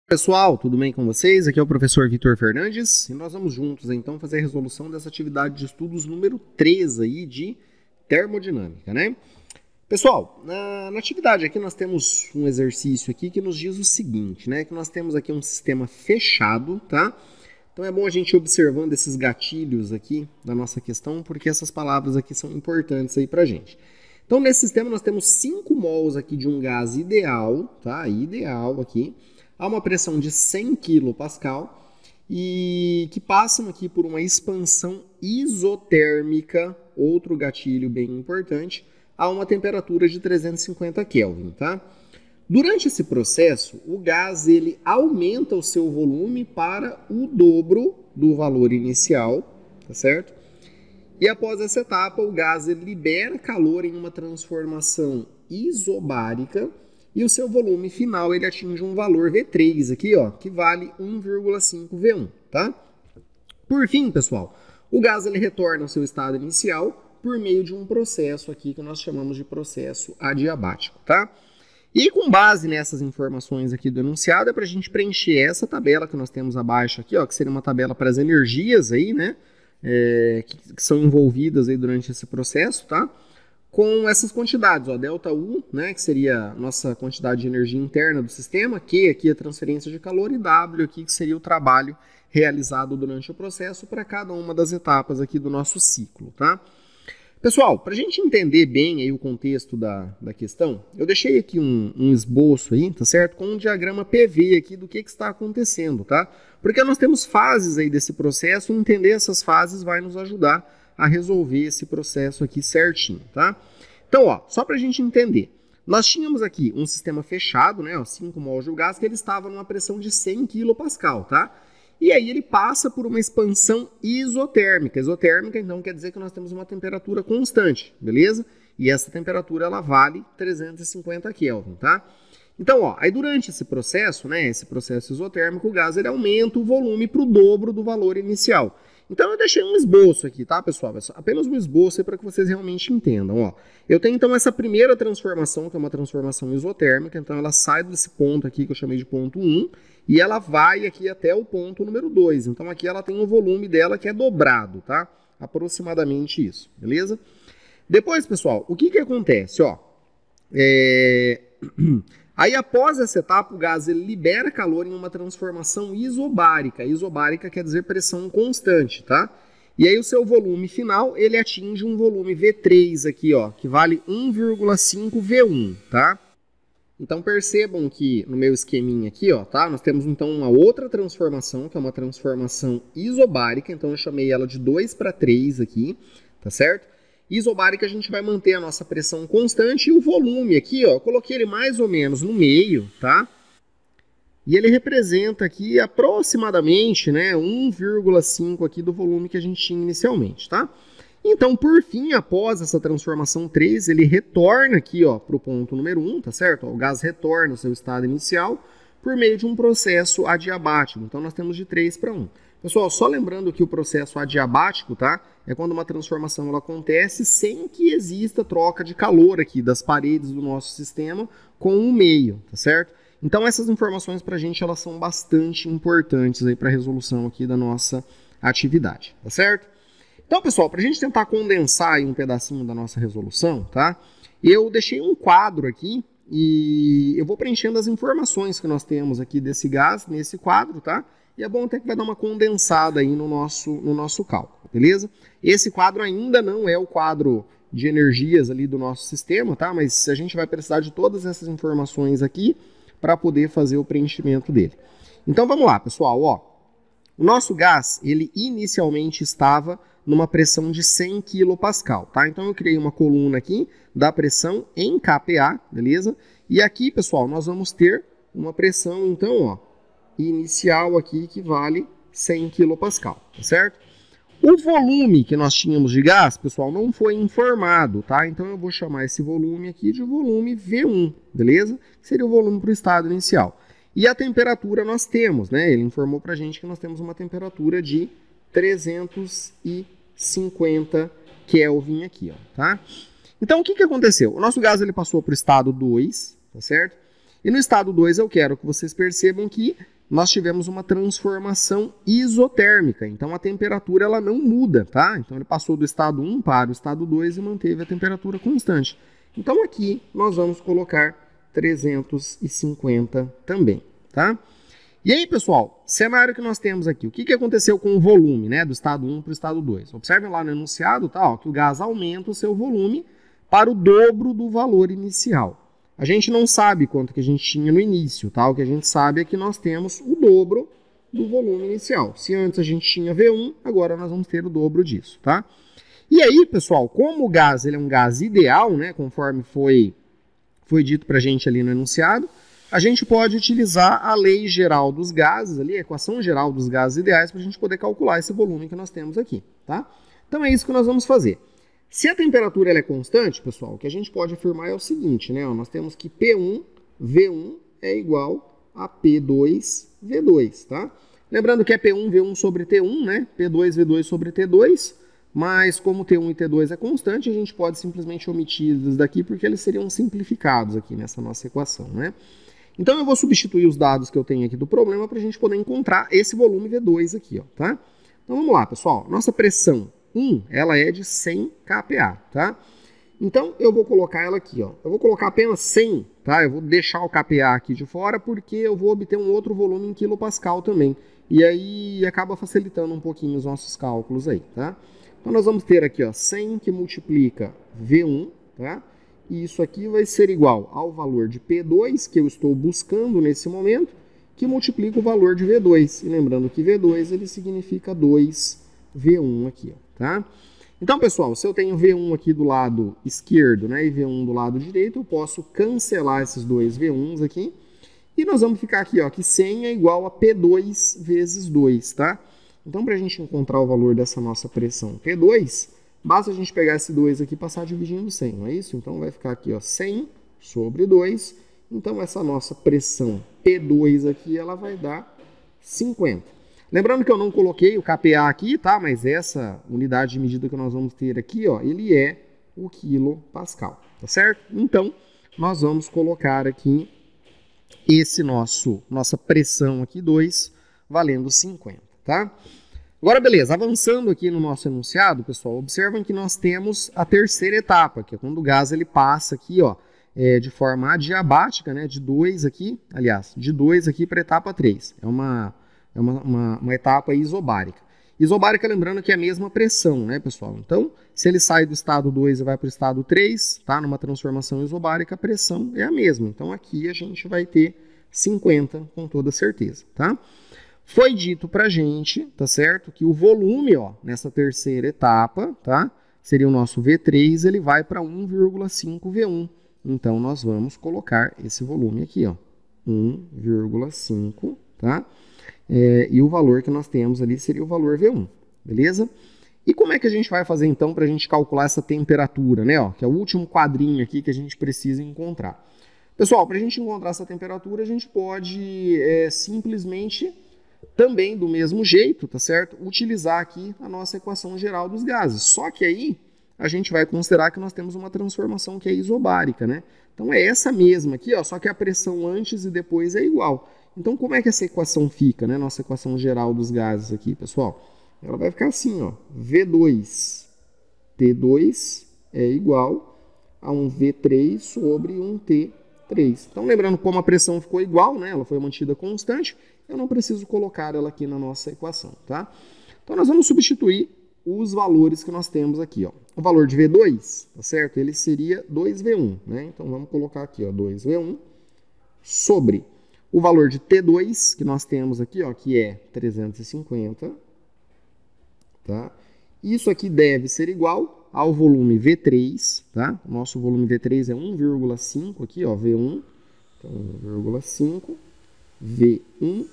Pessoal, tudo bem com vocês? Aqui é o professor Vitor Fernandes e nós vamos juntos então fazer a resolução dessa atividade de estudos número 3 aí de termodinâmica, né? Pessoal, na atividade aqui nós temos um exercício aqui que nos diz o seguinte, né? Que nós temos aqui um sistema fechado, tá? Então é bom a gente ir observando esses gatilhos aqui da nossa questão, porque essas palavras aqui são importantes aí pra gente. Então nesse sistema nós temos 5 mols aqui de um gás ideal, tá? Ideal aqui. Há uma pressão de 100 kPa e que passam aqui por uma expansão isotérmica, outro gatilho bem importante, a uma temperatura de 350 Kelvin, tá? Durante esse processo, o gás ele aumenta o seu volume para o dobro do valor inicial, tá certo? E após essa etapa, o gás ele libera calor em uma transformação isobárica, e o seu volume final ele atinge um valor V3 aqui, ó, que vale 1,5 V1, tá? Por fim, pessoal, o gás ele retorna ao seu estado inicial por meio de um processo aqui que nós chamamos de processo adiabático, tá? E com base nessas informações aqui do enunciado é para a gente preencher essa tabela que nós temos abaixo aqui, ó, que seria uma tabela para as energias aí, né, que são envolvidas aí durante esse processo, tá? Com essas quantidades, ó, ΔU, né, que seria a nossa quantidade de energia interna do sistema, Q aqui é a transferência de calor e W aqui que seria o trabalho realizado durante o processo para cada uma das etapas aqui do nosso ciclo, tá? Pessoal, para a gente entender bem aí o contexto da questão, eu deixei aqui um esboço aí, tá certo? Com um diagrama PV aqui do que está acontecendo, tá? Porque nós temos fases aí desse processo e entender essas fases vai nos ajudar a resolver esse processo aqui certinho, tá? Então, ó, só para a gente entender, nós tínhamos aqui um sistema fechado, né, ó, 5 mols de gás, que ele estava numa pressão de 100 kPa, tá? E aí ele passa por uma expansão isotérmica. Isotérmica, então, quer dizer que nós temos uma temperatura constante, beleza? E essa temperatura, ela vale 350 Kelvin, tá? Então, ó, aí durante esse processo, né, esse processo isotérmico, o gás ele aumenta o volume para o dobro do valor inicial. Então eu deixei um esboço aqui, tá, pessoal? Apenas um esboço para que vocês realmente entendam, ó. Eu tenho então essa primeira transformação, que é uma transformação isotérmica, então ela sai desse ponto aqui que eu chamei de ponto 1 e ela vai aqui até o ponto número 2. Então aqui ela tem um volume dela que é dobrado, tá? Aproximadamente isso, beleza? Depois, pessoal, o que que acontece, ó? Aí, após essa etapa, o gás ele libera calor em uma transformação isobárica. Isobárica quer dizer pressão constante, tá? E aí o seu volume final, ele atinge um volume V3 aqui, ó, que vale 1,5 V1, tá? Então percebam que no meu esqueminha aqui, ó, tá? Nós temos então uma outra transformação, que é uma transformação isobárica, então eu chamei ela de 2:3 aqui, tá certo? Isobárica a gente vai manter a nossa pressão constante e o volume aqui, ó, eu coloquei ele mais ou menos no meio, tá? E ele representa aqui aproximadamente, né, 1,5 aqui do volume que a gente tinha inicialmente, tá? Então, por fim, após essa transformação 3, ele retorna aqui, ó, para o ponto número 1, tá certo? O gás retorna ao seu estado inicial por meio de um processo adiabático. Então, nós temos de 3 para 1. Pessoal, só lembrando que o processo adiabático, tá? É quando uma transformação ela acontece sem que exista troca de calor aqui das paredes do nosso sistema com o meio, tá certo? Então essas informações para a gente elas são bastante importantes aí para a resolução aqui da nossa atividade, tá certo? Então, pessoal, para a gente tentar condensar aí um pedacinho da nossa resolução, tá? Eu deixei um quadro aqui e eu vou preenchendo as informações que nós temos aqui desse gás nesse quadro, tá? E é bom até que vai dar uma condensada aí no nosso cálculo, beleza? Esse quadro ainda não é o quadro de energias ali do nosso sistema, tá? Mas a gente vai precisar de todas essas informações aqui para poder fazer o preenchimento dele. Então vamos lá, pessoal, ó. O nosso gás, ele inicialmente estava numa pressão de 100 kPa, tá? Então eu criei uma coluna aqui da pressão em kPa, beleza? E aqui, pessoal, nós vamos ter uma pressão, então, ó, inicial aqui que vale 100 kPa, tá certo? O volume que nós tínhamos de gás, pessoal, não foi informado, tá? Então eu vou chamar esse volume aqui de volume V1, beleza? Que seria o volume para o estado inicial. E a temperatura nós temos, né? Ele informou pra gente que nós temos uma temperatura de 350 Kelvin aqui, ó, tá? Então o que aconteceu? O nosso gás ele passou para o estado 2, tá certo? E no estado 2 eu quero que vocês percebam que nós tivemos uma transformação isotérmica. Então, a temperatura ela não muda, tá? Então, ele passou do estado 1 para o estado 2 e manteve a temperatura constante. Então, aqui nós vamos colocar 350 também, tá? E aí, pessoal, cenário que nós temos aqui. O que aconteceu com o volume, né, do estado 1 para o estado 2? Observem lá no enunciado, tá, ó, que o gás aumenta o seu volume para o dobro do valor inicial. A gente não sabe quanto que a gente tinha no início, tá? O que a gente sabe é que nós temos o dobro do volume inicial. Se antes a gente tinha V1, agora nós vamos ter o dobro disso, tá? E aí, pessoal, como o gás ele é um gás ideal, né, conforme foi dito pra gente ali no enunciado, a gente pode utilizar a lei geral dos gases, ali, a equação geral dos gases ideais, para a gente poder calcular esse volume que nós temos aqui, tá? Então é isso que nós vamos fazer. Se a temperatura ela é constante, pessoal, o que a gente pode afirmar é o seguinte, né? Ó, nós temos que P1, V1 é igual a P2, V2, tá? Lembrando que é P1, V1 sobre T1, né? P2, V2 sobre T2, mas como T1 e T2 é constante, a gente pode simplesmente omitir eles daqui porque eles seriam simplificados aqui nessa nossa equação, né? Então eu vou substituir os dados que eu tenho aqui do problema para a gente poder encontrar esse volume V2 aqui, ó, tá? Então vamos lá, pessoal. Nossa pressão 1, ela é de 100 kPa, tá? Então eu vou colocar ela aqui, ó. Eu vou colocar apenas 100, tá? Eu vou deixar o kPa aqui de fora porque eu vou obter um outro volume em kilopascal também. E aí acaba facilitando um pouquinho os nossos cálculos aí, tá? Então nós vamos ter aqui, ó, 100 que multiplica V1, tá? E isso aqui vai ser igual ao valor de P2 que eu estou buscando nesse momento, que multiplica o valor de V2. E lembrando que V2 ele significa 2V1 aqui, ó. Tá? Então, pessoal, se eu tenho V1 aqui do lado esquerdo, né, e V1 do lado direito, eu posso cancelar esses dois V1s aqui. E nós vamos ficar aqui, ó, que 100 é igual a P2 vezes 2, tá? Então, para a gente encontrar o valor dessa nossa pressão P2, basta a gente pegar esse 2 aqui e passar dividindo 100, não é isso? Então, vai ficar aqui, ó, 100 sobre 2. Então, essa nossa pressão P2 aqui, ela vai dar 50. Lembrando que eu não coloquei o kPa aqui, tá? Mas essa unidade de medida que nós vamos ter aqui, ó, ele é o quilopascal, tá certo? Então, nós vamos colocar aqui nossa pressão aqui 2 valendo 50, tá? Agora, beleza, avançando aqui no nosso enunciado, pessoal, observem que nós temos a terceira etapa, que é quando o gás ele passa aqui, ó, de forma adiabática, né, de 2 aqui, aliás, de 2 aqui para a etapa 3. É uma etapa isobárica. Isobárica, lembrando que é a mesma pressão, né, pessoal? Então, se ele sai do estado 2 e vai para o estado 3, tá? Numa transformação isobárica, a pressão é a mesma. Então, aqui a gente vai ter 50 com toda certeza, tá? Foi dito pra gente, tá certo? Que o volume, ó, nessa terceira etapa, tá? Seria o nosso V3, ele vai para 1,5 V1. Então, nós vamos colocar esse volume aqui, ó, 1,5, tá? E o valor que nós temos ali seria o valor V1, beleza? E como é que a gente vai fazer então para a gente calcular essa temperatura, né? Ó, que é o último quadrinho aqui que a gente precisa encontrar. Pessoal, para a gente encontrar essa temperatura, a gente pode simplesmente, também do mesmo jeito, tá certo? Utilizar aqui a nossa equação geral dos gases. Só que aí a gente vai considerar que nós temos uma transformação que é isobárica, né? Então é essa mesma aqui, ó, só que a pressão antes e depois é igual. Então, como é que essa equação fica, né? Nossa equação geral dos gases aqui, pessoal? Ela vai ficar assim, ó. V2, T2 é igual a um V3 sobre um T3. Então, lembrando como a pressão ficou igual, né? Ela foi mantida constante, eu não preciso colocar ela aqui na nossa equação, tá? Então, nós vamos substituir os valores que nós temos aqui, ó. O valor de V2, tá certo? Ele seria 2V1, né? Então, vamos colocar aqui, ó, 2V1 sobre o valor de T2, que nós temos aqui, ó, que é 350, tá? Isso aqui deve ser igual ao volume V3, tá? O nosso volume V3 é 1,5 aqui, ó, V1. Então, 1,5 V1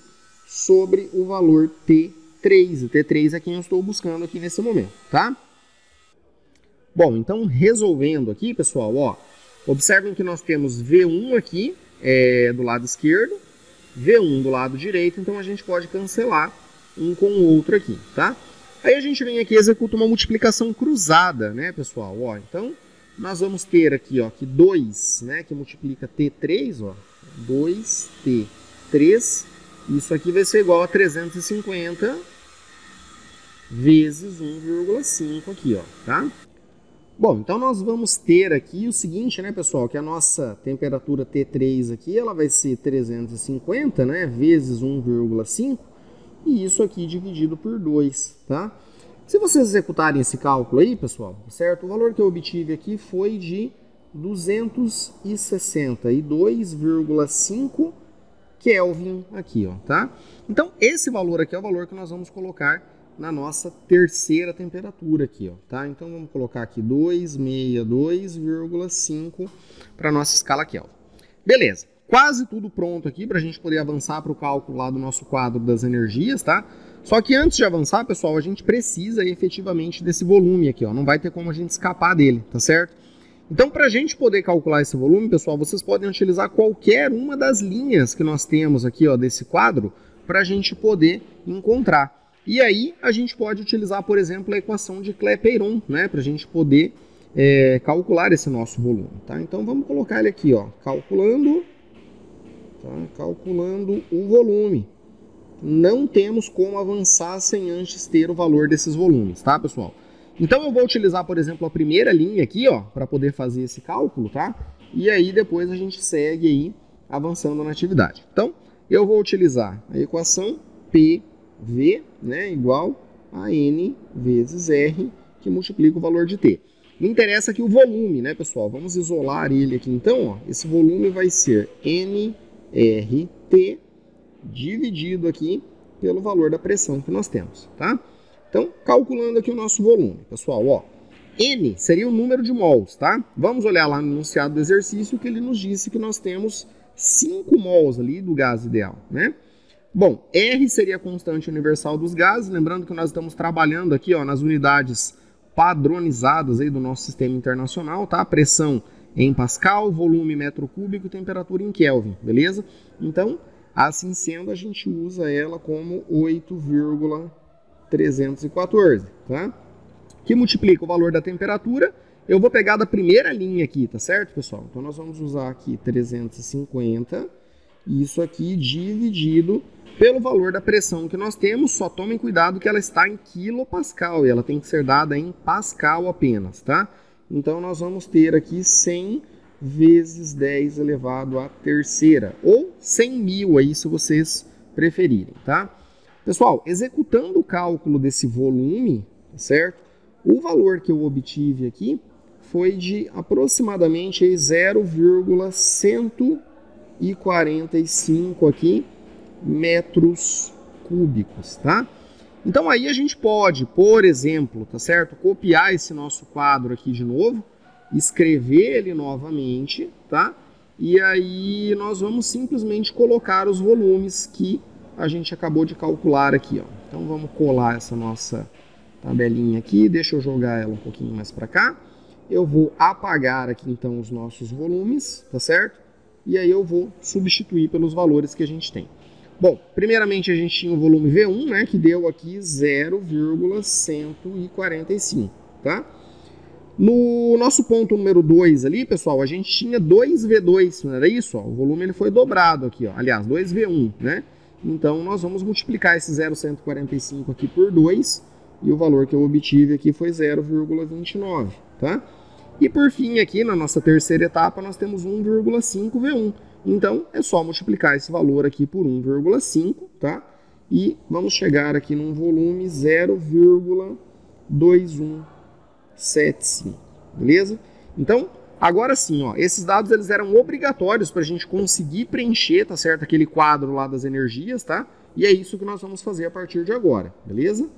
sobre o valor T3. O T3 é quem eu estou buscando aqui nesse momento, tá? Bom, então, resolvendo aqui, pessoal, ó, observem que nós temos V1 aqui do lado esquerdo, V1 do lado direito, então a gente pode cancelar um com o outro aqui, tá? Aí a gente vem aqui e executa uma multiplicação cruzada, né, pessoal? Ó, então, nós vamos ter aqui, ó, que 2, né, que multiplica T3, ó, 2T3 Isso aqui vai ser igual a 350 vezes 1,5 aqui, ó, tá? Bom, então nós vamos ter aqui o seguinte, né, pessoal, que a nossa temperatura T3 aqui, ela vai ser 350, né, vezes 1,5, e isso aqui dividido por 2, tá? Se vocês executarem esse cálculo aí, pessoal, certo? O valor que eu obtive aqui foi de 262,5 Kelvin aqui, ó, tá? Então, esse valor aqui é o valor que nós vamos colocar na nossa terceira temperatura aqui, ó, tá? Então, vamos colocar aqui 262,5 para a nossa escala Kelvin. Beleza, quase tudo pronto aqui para a gente poder avançar para o cálculo lá do nosso quadro das energias, tá? Só que antes de avançar, pessoal, a gente precisa efetivamente desse volume aqui, ó. Não vai ter como a gente escapar dele, tá certo? Então, para a gente poder calcular esse volume, pessoal, vocês podem utilizar qualquer uma das linhas que nós temos aqui, ó, desse quadro, para a gente poder encontrar. E aí, a gente pode utilizar, por exemplo, a equação de Clapeyron, né, para a gente poder calcular esse nosso volume, tá? Então, vamos colocar ele aqui, ó, calculando o volume. Não temos como avançar sem antes ter o valor desses volumes, tá, pessoal? Então, eu vou utilizar, por exemplo, a primeira linha aqui, ó, para poder fazer esse cálculo, tá? E aí, depois a gente segue aí, avançando na atividade. Então, eu vou utilizar a equação PV, né, igual a N vezes R, que multiplica o valor de T. Me interessa aqui o volume, né, pessoal? Vamos isolar ele aqui, então, ó. Esse volume vai ser nRT dividido aqui pelo valor da pressão que nós temos, tá? Então, calculando aqui o nosso volume, pessoal, ó, N seria o número de mols, tá? Vamos olhar lá no enunciado do exercício que ele nos disse que nós temos 5 mols ali do gás ideal, né? Bom, R seria a constante universal dos gases, lembrando que nós estamos trabalhando aqui, ó, nas unidades padronizadas aí do nosso sistema internacional, tá? Pressão em Pascal, volume em metro cúbico e temperatura em Kelvin, beleza? Então, assim sendo, a gente usa ela como 8,314, tá? Que multiplica o valor da temperatura. Eu vou pegar da primeira linha aqui, tá certo, pessoal? Então, nós vamos usar aqui 350, isso aqui dividido pelo valor da pressão que nós temos. Só tomem cuidado que ela está em quilopascal e ela tem que ser dada em pascal apenas, tá? Então, nós vamos ter aqui 100 vezes 10 elevado à terceira, ou 100.000 aí, se vocês preferirem, tá? Pessoal, executando o cálculo desse volume, certo? O valor que eu obtive aqui foi de aproximadamente 0,145 aqui metros cúbicos, tá? Então aí a gente pode, por exemplo, tá certo? Copiar esse nosso quadro aqui de novo, escrever ele novamente, tá? E aí nós vamos simplesmente colocar os volumes que a gente acabou de calcular aqui, ó. Então vamos colar essa nossa tabelinha aqui, deixa eu jogar ela um pouquinho mais para cá. Eu vou apagar aqui então os nossos volumes, tá certo? E aí eu vou substituir pelos valores que a gente tem. Bom, primeiramente a gente tinha o volume V1, né, que deu aqui 0,145, tá? No nosso ponto número 2 ali, pessoal, a gente tinha 2V2, não era isso? Ó, o volume ele foi dobrado aqui, ó. Aliás, 2V1, né? Então, nós vamos multiplicar esse 0,145 aqui por 2, e o valor que eu obtive aqui foi 0,29, tá? E por fim, aqui na nossa terceira etapa, nós temos 1,5V1. Então, é só multiplicar esse valor aqui por 1,5, tá? E vamos chegar aqui num volume 0,2175, beleza? Então, agora sim, ó, esses dados eles eram obrigatórios para a gente conseguir preencher, tá certo? Aquele quadro lá das energias, tá? E é isso que nós vamos fazer a partir de agora, beleza?